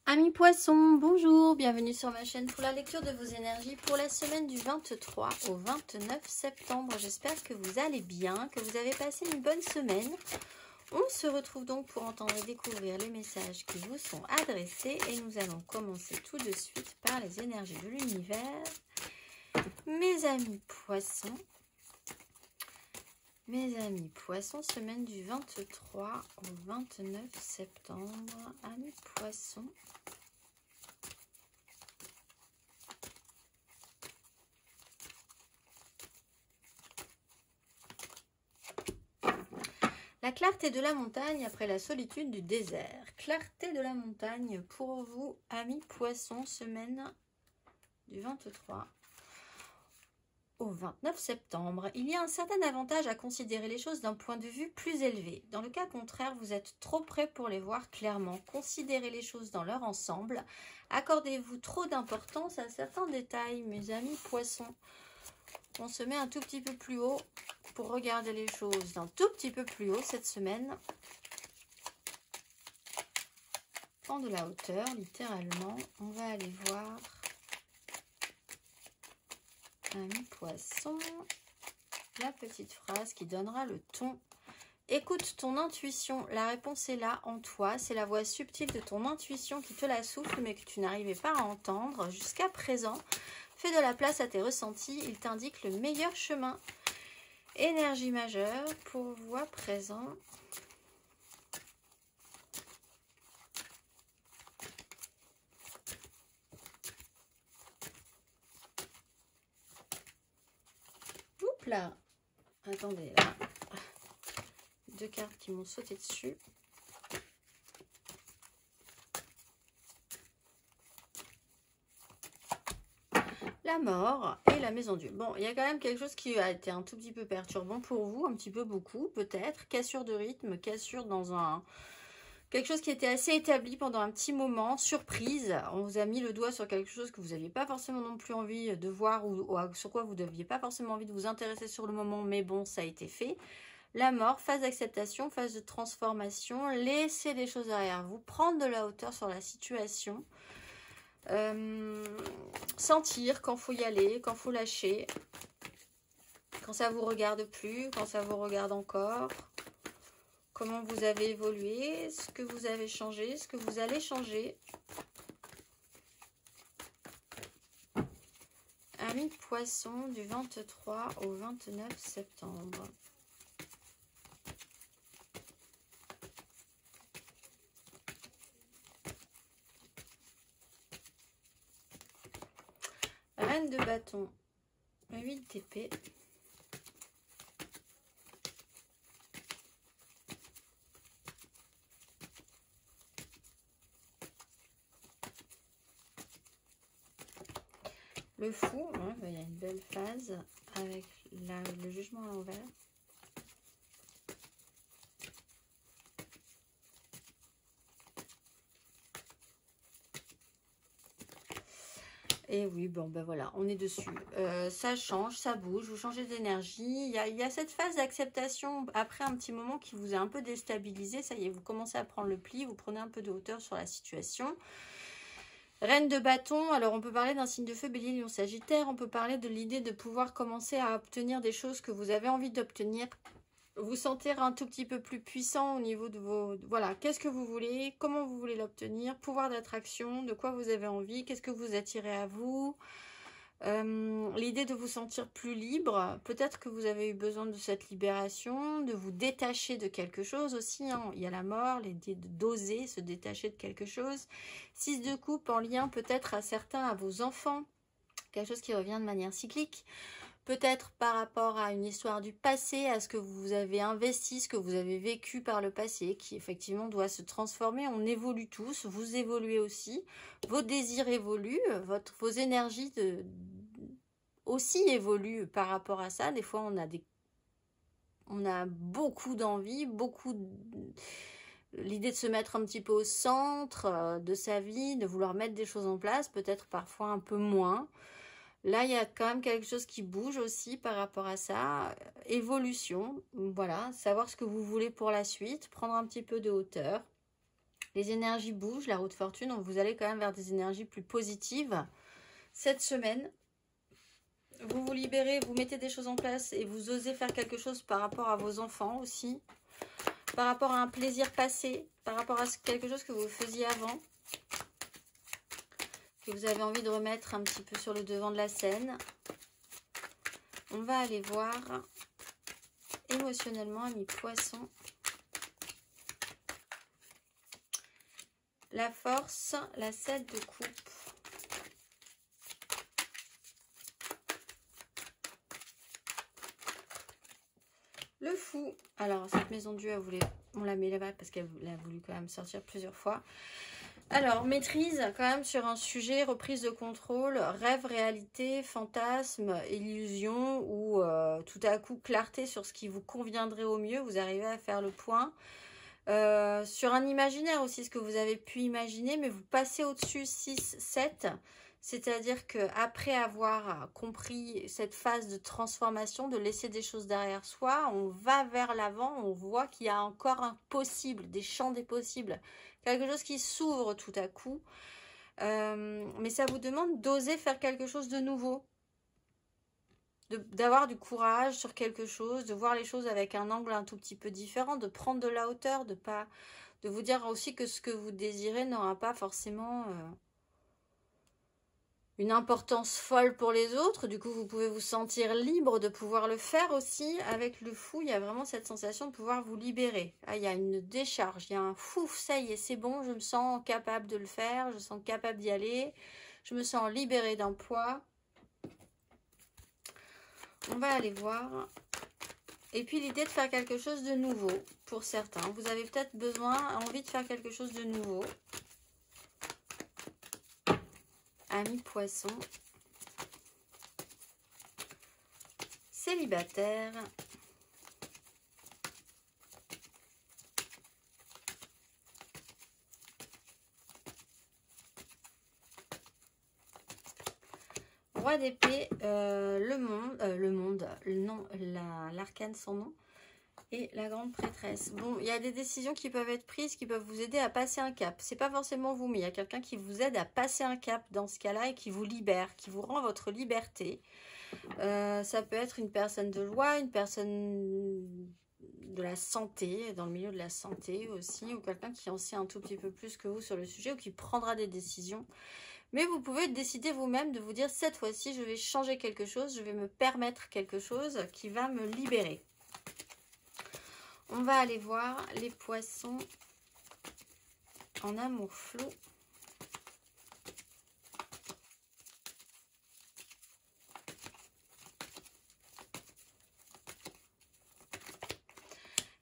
Amis poissons, bonjour, bienvenue sur ma chaîne pour la lecture de vos énergies pour la semaine du 23 au 29 septembre. J'espère que vous allez bien, que vous avez passé une bonne semaine. On se retrouve donc pour entendre et découvrir les messages qui vous sont adressés et nous allons commencer tout de suite par les énergies de l'univers. Mes amis poissons, semaine du 23 au 29 septembre. Amis poissons. La clarté de la montagne après la solitude du désert. Clarté de la montagne pour vous, amis poissons, semaine du 23 au 29 septembre. Il y a un certain avantage à considérer les choses d'un point de vue plus élevé. Dans le cas contraire, vous êtes trop près pour les voir clairement. Considérez les choses dans leur ensemble. Accordez-vous trop d'importance à certains détails, mes amis poissons. On se met un tout petit peu plus haut pour regarder les choses d'un tout petit peu plus haut cette semaine. Prends de la hauteur, littéralement. On va aller voir Amis poissons, la petite phrase qui donnera le ton. Écoute ton intuition, la réponse est là en toi. C'est la voix subtile de ton intuition qui te la souffle mais que tu n'arrivais pas à entendre jusqu'à présent. Fais de la place à tes ressentis, il t'indique le meilleur chemin. Énergie majeure pour vous à présent. Oups là. Attendez là. Deux cartes qui m'ont sauté dessus. La mort et la maison Dieu. Bon, il y a quand même quelque chose qui a été un tout petit peu perturbant pour vous, un petit peu beaucoup peut-être. Cassure de rythme, cassure dans un... quelque chose qui était assez établi pendant un petit moment, surprise. On vous a mis le doigt sur quelque chose que vous n'aviez pas forcément non plus envie de voir ou sur quoi vous n'aviez pas forcément envie de vous intéresser sur le moment, mais bon, ça a été fait. La mort, phase d'acceptation, phase de transformation. Laissez les choses derrière vous, prendre de la hauteur sur la situation. Sentir quand faut y aller, quand faut lâcher, quand ça vous regarde plus, quand ça vous regarde encore, comment vous avez évolué, ce que vous avez changé, ce que vous allez changer. Amis poissons du 23 au 29 septembre. Reine de bâton, 8 d'épée. Le fou, hein, il y a une belle phase avec le jugement à l'envers. Et oui, bon, ben voilà, on est dessus. Ça change, ça bouge, vous changez d'énergie. Il y a cette phase d'acceptation après un petit moment qui vous a un peu déstabilisé. Ça y est, vous commencez à prendre le pli, vous prenez un peu de hauteur sur la situation. Reine de bâton, alors on peut parler d'un signe de feu, bélier, lion, sagittaire. On peut parler de l'idée de pouvoir commencer à obtenir des choses que vous avez envie d'obtenir. Vous sentir un tout petit peu plus puissant au niveau de vos... Voilà, qu'est-ce que vous voulez, comment vous voulez l'obtenir, pouvoir d'attraction, de quoi vous avez envie, qu'est-ce que vous attirez à vous. L'idée de vous sentir plus libre, peut-être que vous avez eu besoin de cette libération, de vous détacher de quelque chose aussi, hein. Il y a la mort, l'idée d'oser se détacher de quelque chose. 6 de coupe en lien peut-être à certains, à vos enfants, quelque chose qui revient de manière cyclique. Peut-être par rapport à une histoire du passé, à ce que vous avez investi, ce que vous avez vécu par le passé, qui effectivement doit se transformer. On évolue tous, vous évoluez aussi, vos désirs évoluent, vos énergies aussi évoluent par rapport à ça. Des fois, on a beaucoup d'envie, l'idée de se mettre un petit peu au centre de sa vie, de vouloir mettre des choses en place, peut-être parfois un peu moins. Là, il y a quand même quelque chose qui bouge aussi par rapport à ça. Évolution, voilà, savoir ce que vous voulez pour la suite, prendre un petit peu de hauteur. Les énergies bougent, la roue de fortune, donc vous allez quand même vers des énergies plus positives. Cette semaine, vous vous libérez, vous mettez des choses en place et vous osez faire quelque chose par rapport à vos enfants aussi. Par rapport à un plaisir passé, par rapport à quelque chose que vous faisiez avant. Que vous avez envie de remettre un petit peu sur le devant de la scène. On va aller voir émotionnellement, amis poissons. La force, la 7 de coupe. Le fou. Alors, cette maison de Dieu, on la met là-bas parce qu'elle a voulu quand même sortir plusieurs fois. Alors, maîtrise quand même sur un sujet, reprise de contrôle, rêve, réalité, fantasme, illusion ou tout à coup clarté sur ce qui vous conviendrait au mieux. Vous arrivez à faire le point. Sur un imaginaire aussi, ce que vous avez pu imaginer, mais vous passez au-dessus 6, 7. C'est-à-dire qu'après avoir compris cette phase de transformation, de laisser des choses derrière soi, on va vers l'avant, on voit qu'il y a encore un possible, des champs des possibles, quelque chose qui s'ouvre tout à coup. Mais ça vous demande d'oser faire quelque chose de nouveau, d'avoir du courage sur quelque chose, de voir les choses avec un angle un tout petit peu différent, de prendre de la hauteur, de vous dire aussi que ce que vous désirez n'aura pas forcément une importance folle pour les autres. Du coup, vous pouvez vous sentir libre de pouvoir le faire aussi. Avec le fou, il y a vraiment cette sensation de pouvoir vous libérer. Ah, il y a une décharge, il y a un fou, ça y est, c'est bon, je me sens capable de le faire, je me sens capable d'y aller, je me sens libérée d'un poids. On va aller voir. Et puis l'idée de faire quelque chose de nouveau pour certains. Vous avez peut-être envie de faire quelque chose de nouveau. Amis poissons. Célibataire. Roi d'épée, l'arcane sans nom, et la grande prêtresse. Bon, il y a des décisions qui peuvent être prises, qui peuvent vous aider à passer un cap. C'est pas forcément vous, mais il y a quelqu'un qui vous aide à passer un cap dans ce cas-là et qui vous libère, qui vous rend votre liberté. Ça peut être une personne de loi, une personne de la santé, dans le milieu de la santé aussi, ou quelqu'un qui en sait un tout petit peu plus que vous sur le sujet, ou qui prendra des décisions. Mais vous pouvez décider vous-même de vous dire, cette fois-ci, je vais changer quelque chose, je vais me permettre quelque chose qui va me libérer. On va aller voir les poissons en amour flou.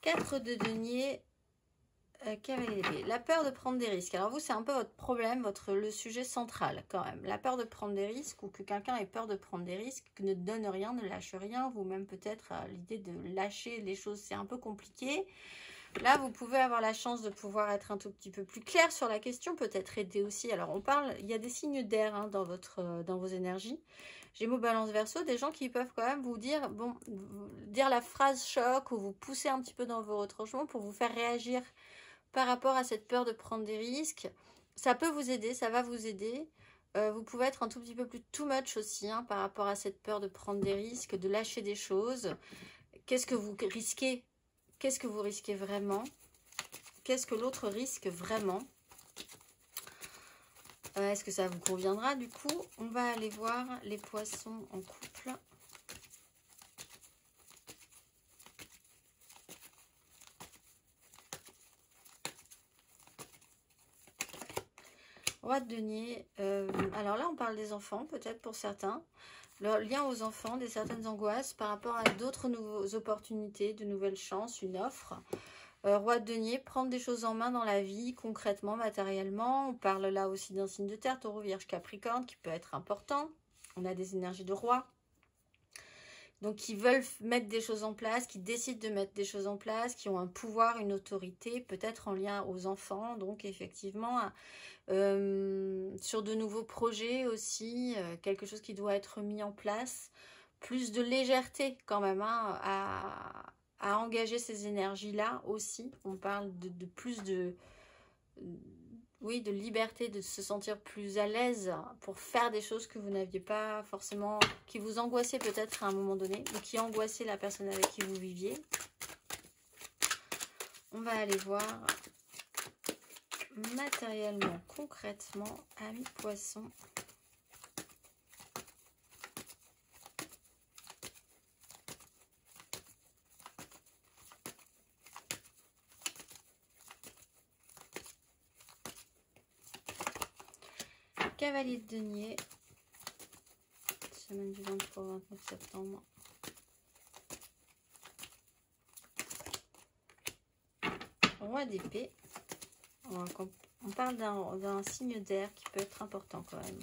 Quatre de denier. Cavalier d'épée. La peur de prendre des risques. Alors vous, c'est un peu votre problème, le sujet central quand même. La peur de prendre des risques, ou que quelqu'un ait peur de prendre des risques, ne donne rien, ne lâche rien. Vous-même peut-être l'idée de lâcher les choses, c'est un peu compliqué. Là, vous pouvez avoir la chance de pouvoir être un tout petit peu plus clair sur la question, peut-être aider aussi. Alors on parle, il y a des signes d'air dans vos énergies. Gémeaux, Balance, Verseau, des gens qui peuvent quand même vous dire, dire la phrase choc, ou vous pousser un petit peu dans vos retranchements pour vous faire réagir par rapport à cette peur de prendre des risques. Ça peut vous aider, ça va vous aider. Vous pouvez être un tout petit peu plus too much aussi par rapport à cette peur de prendre des risques, de lâcher des choses. Qu'est-ce que vous risquez? Qu'est-ce que vous risquez vraiment? Qu'est-ce que l'autre risque vraiment? Est-ce que ça vous conviendra du coup? On va aller voir les poissons en couple. Roi de denier. Alors là, on parle des enfants, peut-être pour certains. Le lien aux enfants, certaines angoisses par rapport à d'autres nouvelles opportunités, de nouvelles chances, une offre. Roi de denier, prendre des choses en main dans la vie, concrètement, matériellement. On parle là aussi d'un signe de terre, Taureau, Vierge, Capricorne, qui peut être important. On a des énergies de roi. Donc, qui veulent mettre des choses en place, qui décident de mettre des choses en place, qui ont un pouvoir, une autorité, peut-être en lien aux enfants. Donc, effectivement, sur de nouveaux projets aussi, quelque chose qui doit être mis en place. Plus de légèreté quand même à engager ces énergies-là aussi. On parle de plus oui, de liberté, de se sentir plus à l'aise pour faire des choses que vous n'aviez pas forcément, qui vous angoissaient peut-être à un moment donné, ou qui angoissaient la personne avec qui vous viviez. On va aller voir matériellement, concrètement, amis poissons. Cavalier de denier, semaine du 23 au 29 septembre. Roi d'épée. On parle d'un signe d'air qui peut être important quand même.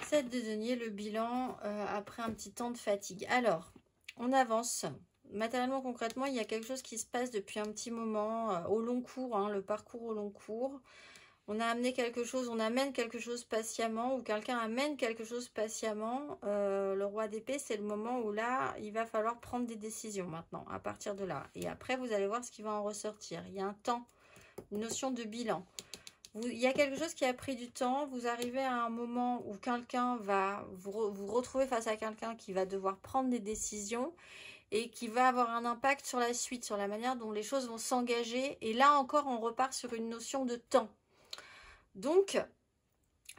Sept de denier, le bilan après un petit temps de fatigue. Alors, on avance. Matériellement, concrètement, il y a quelque chose qui se passe depuis un petit moment, au long cours, hein, le parcours au long cours. On a amené quelque chose, on amène quelque chose patiemment, ou quelqu'un amène quelque chose patiemment. Le roi d'épée, c'est le moment où là, il va falloir prendre des décisions maintenant, à partir de là. Et après, vous allez voir ce qui va en ressortir. Il y a un temps, une notion de bilan. Il y a quelque chose qui a pris du temps. Vous arrivez à un moment où quelqu'un va vous retrouver face à quelqu'un qui va devoir prendre des décisions et qui va avoir un impact sur la suite, sur la manière dont les choses vont s'engager. Et là encore, on repart sur une notion de temps. Donc,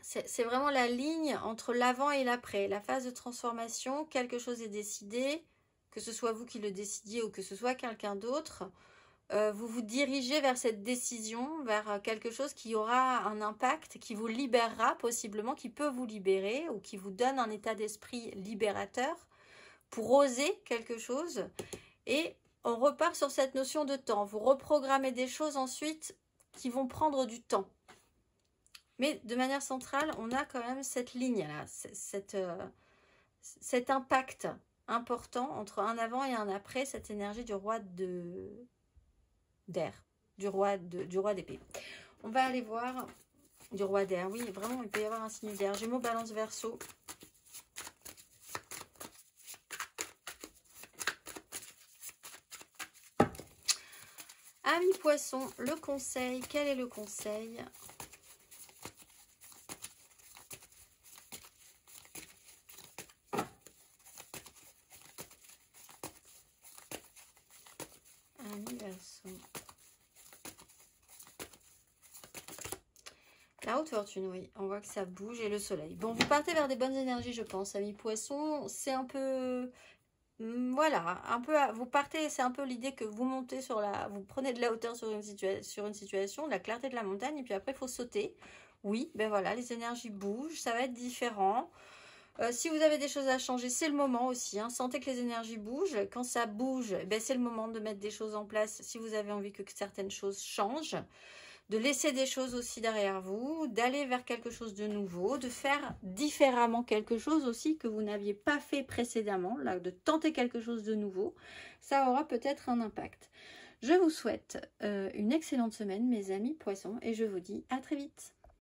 c'est vraiment la ligne entre l'avant et l'après. La phase de transformation, quelque chose est décidé, que ce soit vous qui le décidiez ou que ce soit quelqu'un d'autre. Vous vous dirigez vers cette décision, vers quelque chose qui aura un impact, qui vous libérera possiblement, qui peut vous libérer ou qui vous donne un état d'esprit libérateur pour oser quelque chose. Et on repart sur cette notion de temps. Vous reprogrammez des choses ensuite qui vont prendre du temps. Mais de manière centrale, on a quand même cette ligne-là, cet impact important entre un avant et un après, cette énergie du roi d'air, du roi d'épée. On va aller voir du roi d'air. Oui, vraiment, il peut y avoir un signe d'air. Gémeaux, Balance, Verseau. Amis poissons, le conseil. Quel est le conseil ? Amis Verseau. La haute fortune, oui. On voit que ça bouge et le soleil. Bon, vous partez vers des bonnes énergies, je pense, amis poissons. C'est un peu... Voilà, un peu, vous partez, c'est un peu l'idée que vous montez vous prenez de la hauteur sur une situation, de la clarté de la montagne, et puis après il faut sauter. Oui, ben voilà, les énergies bougent, ça va être différent. Si vous avez des choses à changer, c'est le moment aussi. Hein. Sentez que les énergies bougent. Quand ça bouge, ben c'est le moment de mettre des choses en place si vous avez envie que certaines choses changent. De laisser des choses aussi derrière vous, d'aller vers quelque chose de nouveau, de faire différemment quelque chose aussi que vous n'aviez pas fait précédemment, là, de tenter quelque chose de nouveau, ça aura peut-être un impact. Je vous souhaite une excellente semaine, mes amis poissons, et je vous dis à très vite.